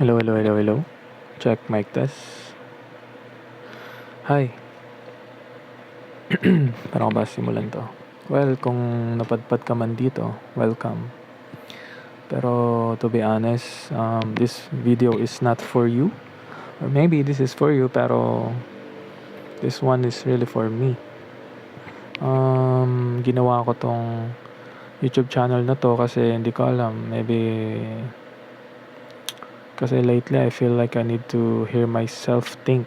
Hello, hello, hello, hello. Check mic test. Hi. Paano ko ba simulan to? Well, kung napadpad ka man dito, welcome. Pero to be honest, this video is not for you. Or maybe this is for you, pero this one is really for me. Ginawa ko tong YouTube channel na to kasi hindi ko alam. Maybe kasi lately I feel like I need to hear myself think.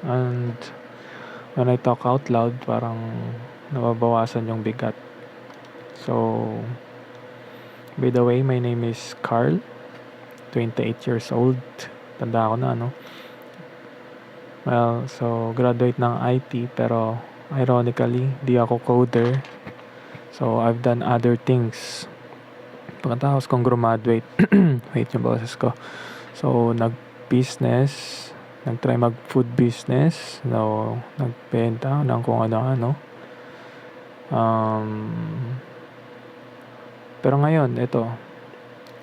And when I talk out loud, parang nababawasan yung bigat. So, by the way, my name is Carl, 28 years old. Tanda ko na, no? Well, so, graduate ng IT, pero ironically, di ako coder. So, I've done other things. Pagkatapos kong graduate, wait yung boses ko. So, nag-business, nag-try mag-food business. So, nagbenta ng kung ano-ano. Pero ngayon, ito,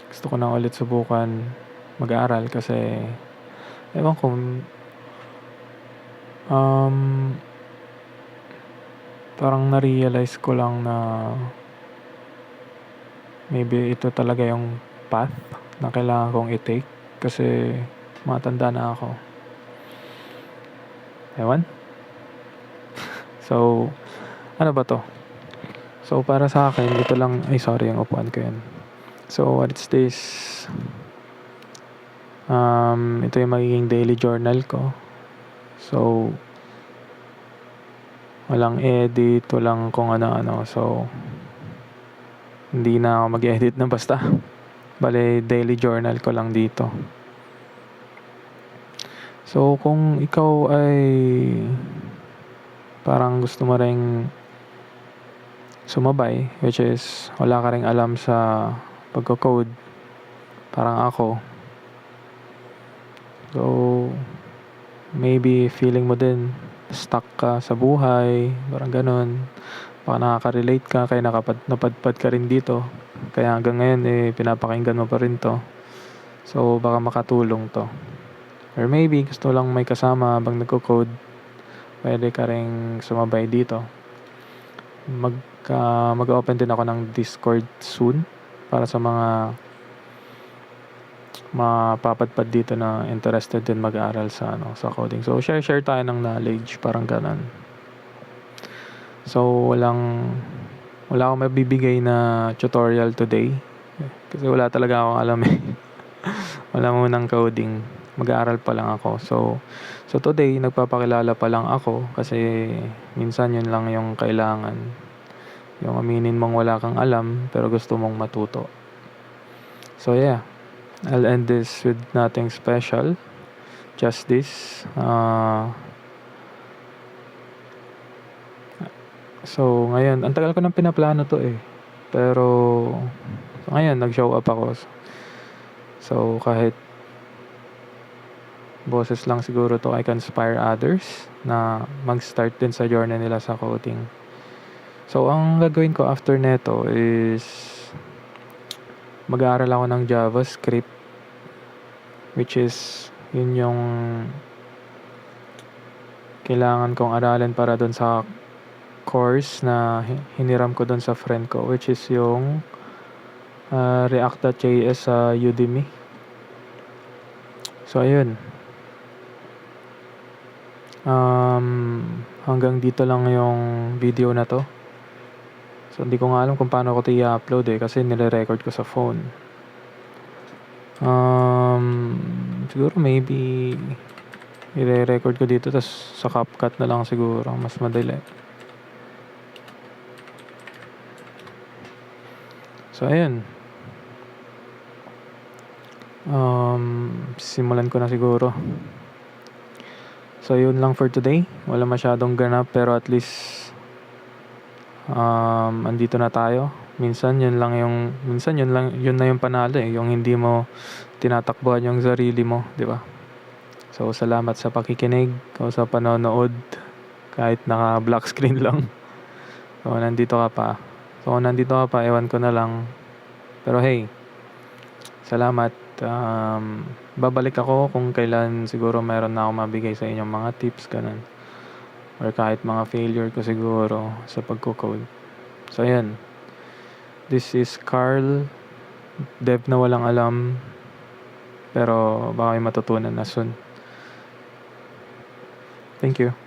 gusto ko na ulit subukan mag-aaral kasi ewan ko, parang na-realize ko lang na maybe ito talaga yung path na kailangan kong i-take kasi matanda na ako. Ewan? So, ano ba to? So, para sa akin, ito lang, ay sorry, yung upuan ko yan. So, what is this? Ito yung magiging daily journal ko. So, walang edit, walang kung ano-ano. So, hindi na ako mag-edit na basta. Bale, daily journal ko lang dito. So, kung ikaw ay parang gusto mo ring sumabay, which is wala ka ring alam sa pagko-code, parang ako. So, maybe feeling mo din stuck ka sa buhay, parang ganun. Baka nakaka-relate ka, kaya napadpad ka rin dito. Kaya hanggang ngayon, pinapakinggan mo pa rin to. So, baka makatulong to. Or maybe, gusto lang may kasama habang nagko-code. Pwede ka rin sumabay dito. Mag-open din ako ng Discord soon para sa mga mapapadpad dito na interested din mag-aral sa coding. So, share tayo ng knowledge, parang ganun. So, wala akong mabibigay na tutorial today. Kasi wala talaga akong alam eh. Wala mo ng coding. Mag-aaral pa lang ako. So today, nagpapakilala pa lang ako kasi minsan yun lang yung kailangan. Yung aminin mong wala kang alam pero gusto mong matuto. So yeah, I'll end this with nothing special. Just this. So ngayon, ang tagal ko nang pinaplano to eh. Pero ngayon, nag-show up ako. So kahit boses lang siguro to, I can inspire others na mag-start din sa journey nila sa coding. So, ang gagawin ko after neto is mag-aaral ako ng JavaScript, which is yun yung kailangan kong aralin para dun sa course na hiniram ko dun sa friend ko, which is yung React.js sa Udemy. So, ayun. Hanggang dito lang yung video na to. So, hindi ko nga alam kung paano ko ito i-upload kasi nire-record ko sa phone. Siguro maybe i-record ko dito tapos sa CapCut na lang siguro. Mas madali. So, ayun. Simulan ko na siguro. So, yun lang for today. Wala masyadong ganap pero at least andito na tayo. Minsan yun na yung panalo eh, yung hindi mo tinatakbuhan yung sarili mo, di ba? So, salamat sa pakikinig o sa panonood kahit naka-black screen lang. So, nandito ka pa. Ewan ko na lang. Pero hey, salamat. babalik ako kung kailan siguro meron na akong mabigay sa inyong mga tips, ganun. Or kahit mga failure ko siguro sa pagko-code. So, ayan. This is Carl, dev na walang alam, pero baka may matutunan na soon. Thank you.